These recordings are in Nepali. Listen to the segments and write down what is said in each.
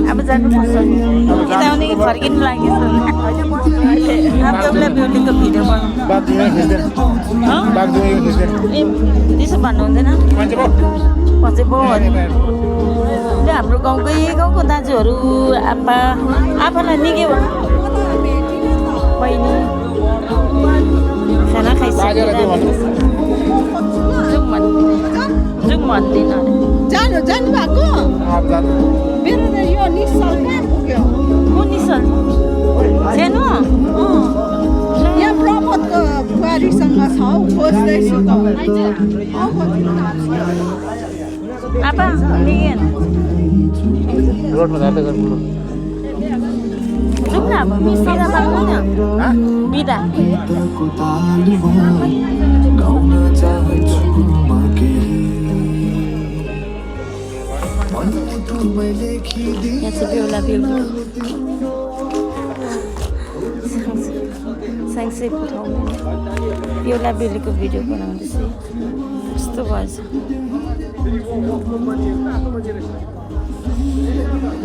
अब जानुपर्छ यता आउने कि फर्किनु लाग्यो अब एउटा ब्युटीको भिडियो बनाउनु ए त्यसो भन्नु हुँदैन पछि हाम्रो गाउँको दाजुहरू आफूलाई निकै बहिनी खाना खाइसकेर जाउँ भन्दिनँ जानु भएको मेरो त यो निसल कहाँ पुग्यो को निसल सानो यहाँ प्रमोदको बुहारीसँग छ हौ खोज्दैछु त आपा लिएन रोडमा जाँदै गर्नु जाउँ न अब बिदा पाउनु न बिदा यहाँ चाहिँ बेहुला बेहुली साङ्से ठाउँमा बेहुला बेहुलीको भिडियो बनाउँदैछ कस्तो भएछ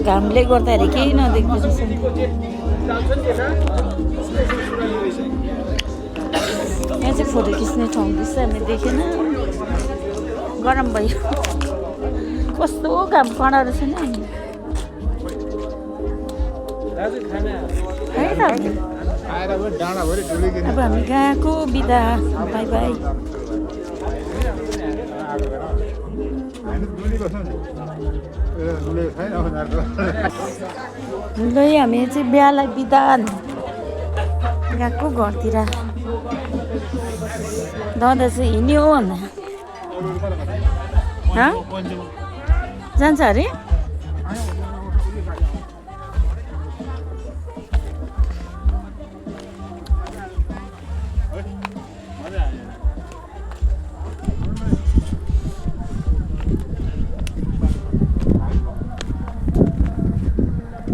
घामले गर्दाखेरि केही नदेख्दो रहेछ यहाँ चाहिँ फोटो खिच्ने ठाउँ रहेछ हामी देखेन गरम भयो कस्तो घाम कडा रहेछ नि अब हामी गएको बिदा बाई बाई ल हामी चाहिँ बिहालाई बिदा गएको घरतिर दादा चाहिँ हिँड्यो भन्दा जान्छ अरे